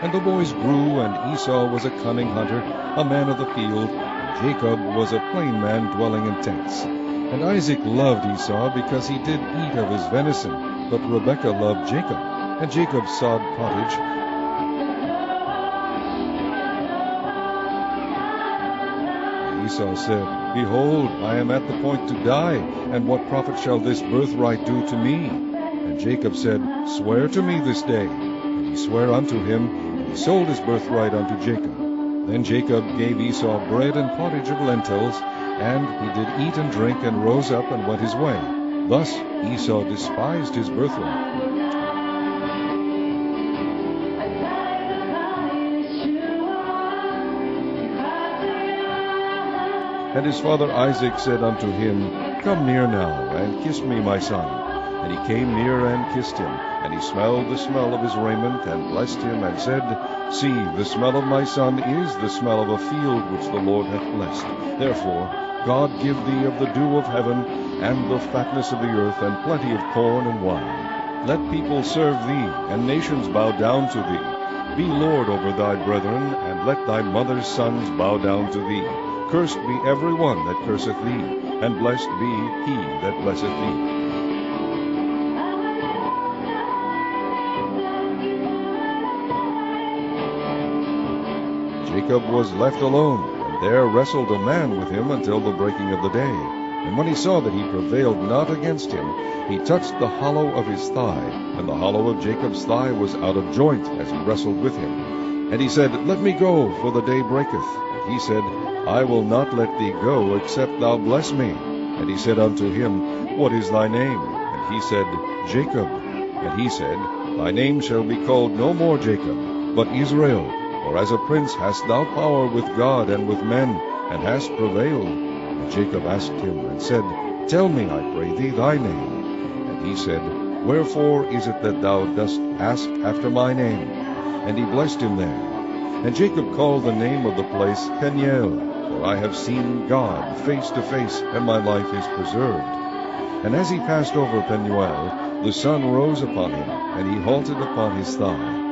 And the boys grew, and Esau was a cunning hunter, a man of the field, and Jacob was a plain man dwelling in tents. And Isaac loved Esau because he did eat of his venison, but Rebekah loved Jacob. And Jacob sowed pottage. And Esau said, Behold, I am at the point to die, and what profit shall this birthright do to me? And Jacob said, Swear to me this day. And he sware unto him, and he sold his birthright unto Jacob. Then Jacob gave Esau bread and pottage of lentils, and he did eat and drink, and rose up and went his way. Thus Esau despised his birthright. And his father Isaac said unto him, Come near now, and kiss me, my son. And he came near and kissed him. And he smelled the smell of his raiment, and blessed him, and said, See, the smell of my son is the smell of a field which the Lord hath blessed. Therefore God give thee of the dew of heaven, and the fatness of the earth, and plenty of corn and wine. Let people serve thee, and nations bow down to thee. Be Lord over thy brethren, and let thy mother's sons bow down to thee. Cursed be every one that curseth thee, and blessed be he that blesseth thee. Jacob was left alone, and there wrestled a man with him until the breaking of the day. And when he saw that he prevailed not against him, he touched the hollow of his thigh, and the hollow of Jacob's thigh was out of joint as he wrestled with him. And he said, Let me go, for the day breaketh. And he said, I will not let thee go, except thou bless me. And he said unto him, What is thy name? And he said, Jacob. And he said, Thy name shall be called no more Jacob, but Israel. For as a prince hast thou power with God and with men, and hast prevailed. And Jacob asked him, and said, Tell me, I pray thee, thy name. And he said, Wherefore is it that thou dost ask after my name? And he blessed him there. And Jacob called the name of the place Peniel, for I have seen God face to face, and my life is preserved. And as he passed over Peniel, the sun rose upon him, and he halted upon his thigh.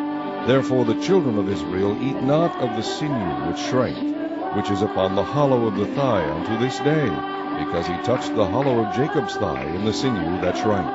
Therefore the children of Israel eat not of the sinew which shrank, which is upon the hollow of the thigh unto this day, because he touched the hollow of Jacob's thigh in the sinew that shrank.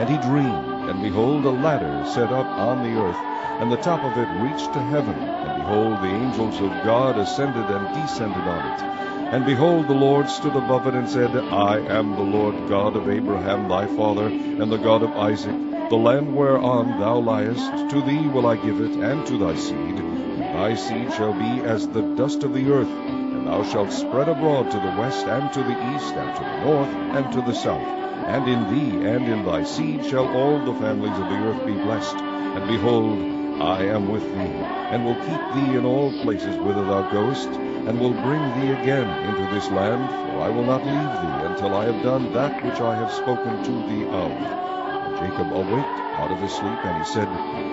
And he dreamed, and behold, a ladder set up on the earth, and the top of it reached to heaven. And behold, the angels of God ascended and descended on it. And behold, the Lord stood above it, and said, I am the Lord God of Abraham thy father, and the God of Isaac. The land whereon thou liest, to thee will I give it, and to thy seed. And thy seed shall be as the dust of the earth, and thou shalt spread abroad to the west, and to the east, and to the north, and to the south. And in thee and in thy seed shall all the families of the earth be blessed. And behold, I am with thee, and will keep thee in all places whither thou goest, and will bring thee again into this land, for I will not leave thee until I have done that which I have spoken to thee of. And Jacob awaked out of his sleep, and he said,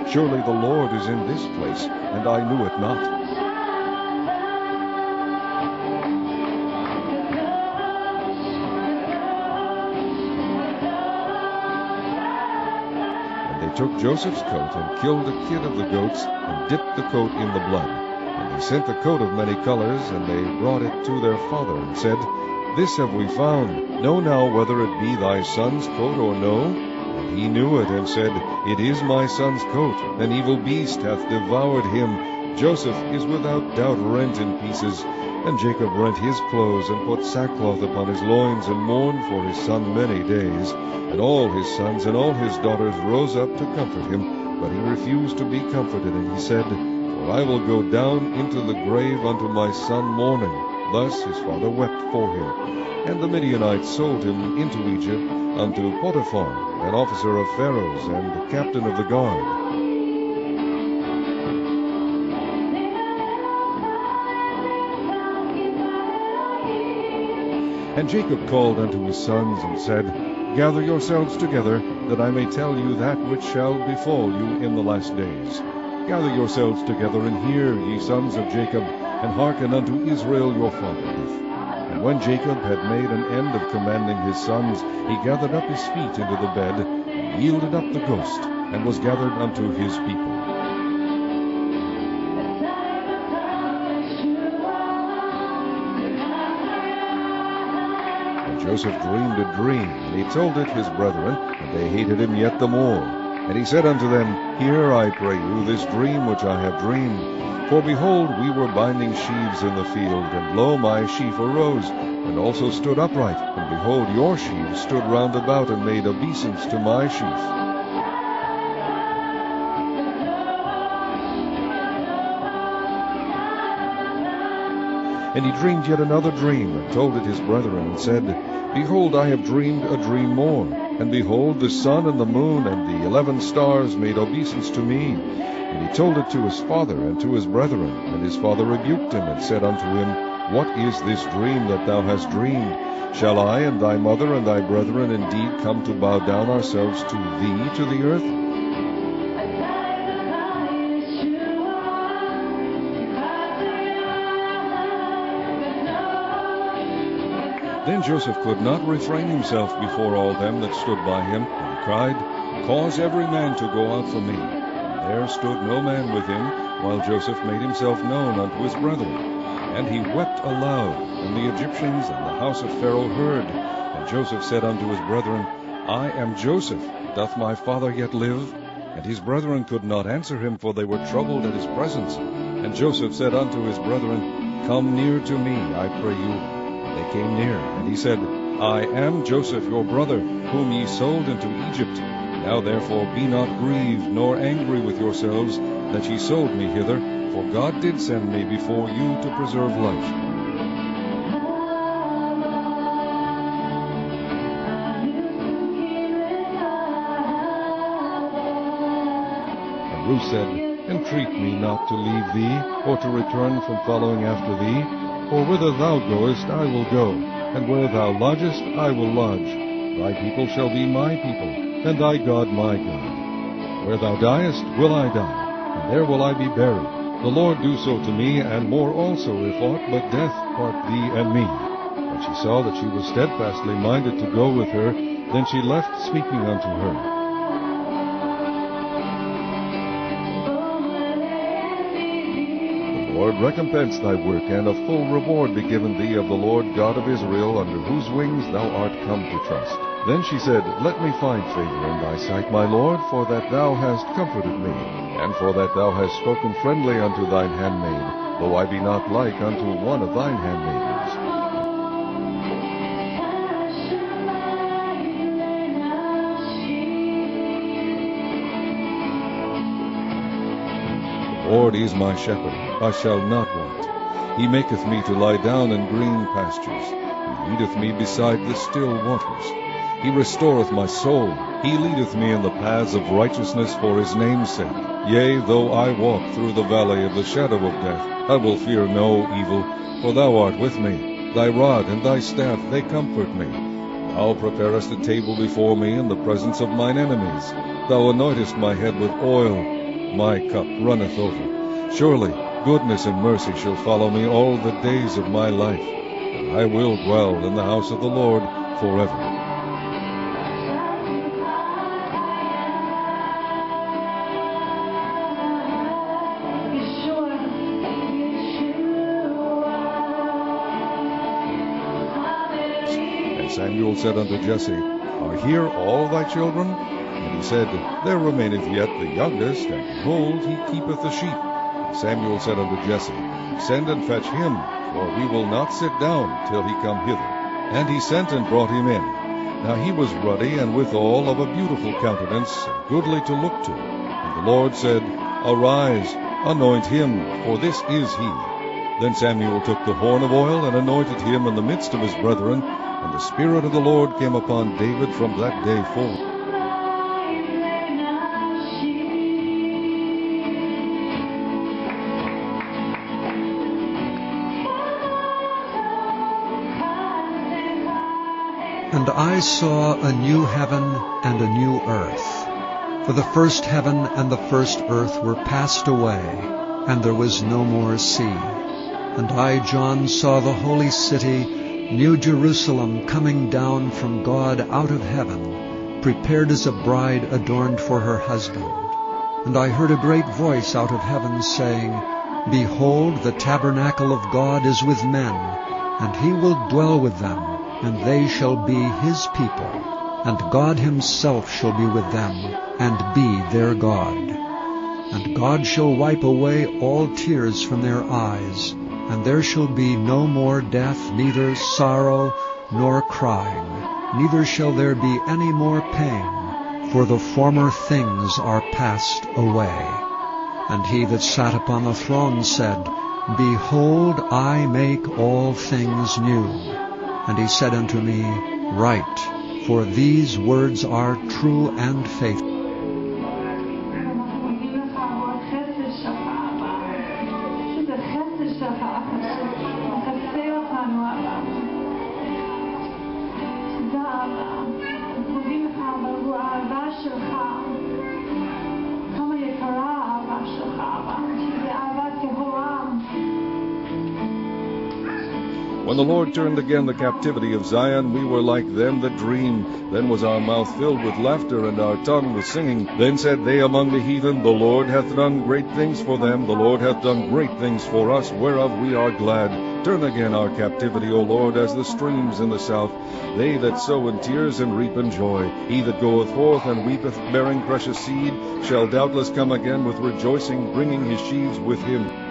Surely the Lord is in this place, and I knew it not. Took Joseph's coat, and killed a kid of the goats, and dipped the coat in the blood. And they sent the coat of many colors, and they brought it to their father, and said, This have we found. Know now whether it be thy son's coat or no. And he knew it, and said, It is my son's coat. An evil beast hath devoured him. Joseph is without doubt rent in pieces. And Jacob rent his clothes, and put sackcloth upon his loins, and mourned for his son many days. And all his sons and all his daughters rose up to comfort him, but he refused to be comforted. And he said, For I will go down into the grave unto my son mourning. Thus his father wept for him. And the Midianites sold him into Egypt unto Potiphar, an officer of Pharaoh's, and the captain of the guard. And Jacob called unto his sons, and said, Gather yourselves together, that I may tell you that which shall befall you in the last days. Gather yourselves together, and hear, ye sons of Jacob, and hearken unto Israel your father. And when Jacob had made an end of commanding his sons, he gathered up his feet into the bed, and yielded up the ghost, and was gathered unto his people. Joseph dreamed a dream, and he told it his brethren, and they hated him yet the more. And he said unto them, Hear, I pray you, this dream which I have dreamed. For behold, we were binding sheaves in the field, and lo, my sheaf arose, and also stood upright. And behold, your sheaves stood round about, and made obeisance to my sheaf. And he dreamed yet another dream, and told it his brethren, and said, Behold, I have dreamed a dream more. And behold, the sun and the moon and the 11 stars made obeisance to me. And he told it to his father and to his brethren. And his father rebuked him, and said unto him, What is this dream that thou hast dreamed? Shall I and thy mother and thy brethren indeed come to bow down ourselves to thee to the earth? Then Joseph could not refrain himself before all them that stood by him, and he cried, Cause every man to go out from me. And there stood no man with him, while Joseph made himself known unto his brethren. And he wept aloud, and the Egyptians and the house of Pharaoh heard. And Joseph said unto his brethren, I am Joseph. Doth my father yet live? And his brethren could not answer him, for they were troubled at his presence. And Joseph said unto his brethren, Come near to me, I pray you. They came near, and he said, I am Joseph your brother, whom ye sold into Egypt. Now therefore be not grieved, nor angry with yourselves, that ye sold me hither, for God did send me before you to preserve life. And Ruth said, Entreat me not to leave thee, or to return from following after thee. For whither thou goest, I will go, and where thou lodgest, I will lodge. Thy people shall be my people, and thy God my God. Where thou diest, will I die, and there will I be buried. The Lord do so to me, and more also, if aught but death part thee and me. When she saw that she was steadfastly minded to go with her, then she left speaking unto her. Lord, recompense thy work, and a full reward be given thee of the Lord God of Israel, under whose wings thou art come to trust. Then she said, Let me find favor in thy sight, my Lord, for that thou hast comforted me, and for that thou hast spoken friendly unto thine handmaid, though I be not like unto one of thine handmaidens. The Lord is my shepherd, I shall not want. He maketh me to lie down in green pastures. He leadeth me beside the still waters. He restoreth my soul. He leadeth me in the paths of righteousness for his name's sake. Yea, though I walk through the valley of the shadow of death, I will fear no evil, for thou art with me. Thy rod and thy staff, they comfort me. Thou preparest a table before me in the presence of mine enemies. Thou anointest my head with oil. My cup runneth over. Surely goodness and mercy shall follow me all the days of my life, and I will dwell in the house of the Lord forever. And Samuel said unto Jesse, Are here all thy children? And he said, There remaineth yet the youngest, and behold, he keepeth the sheep. And Samuel said unto Jesse, Send and fetch him, for we will not sit down till he come hither. And he sent and brought him in. Now he was ruddy, and withal of a beautiful countenance, and goodly to look to. And the Lord said, Arise, anoint him, for this is he. Then Samuel took the horn of oil, and anointed him in the midst of his brethren, and the Spirit of the Lord came upon David from that day forth. And I saw a new heaven and a new earth. For the first heaven and the first earth were passed away, and there was no more sea. And I, John, saw the holy city, New Jerusalem, coming down from God out of heaven, prepared as a bride adorned for her husband. And I heard a great voice out of heaven saying, Behold, the tabernacle of God is with men, and he will dwell with them, and they shall be his people, and God himself shall be with them, and be their God. And God shall wipe away all tears from their eyes, and there shall be no more death, neither sorrow nor crying, neither shall there be any more pain, for the former things are passed away. And he that sat upon the throne said, Behold, I make all things new. And he said unto me, Write, for these words are true and faithful. When the Lord turned again the captivity of Zion, we were like them that dream. Then was our mouth filled with laughter, and our tongue with singing. Then said they among the heathen, The Lord hath done great things for them. The Lord hath done great things for us, whereof we are glad. Turn again our captivity, O Lord, as the streams in the south. They that sow in tears and reap in joy. He that goeth forth and weepeth, bearing precious seed, shall doubtless come again with rejoicing, bringing his sheaves with him.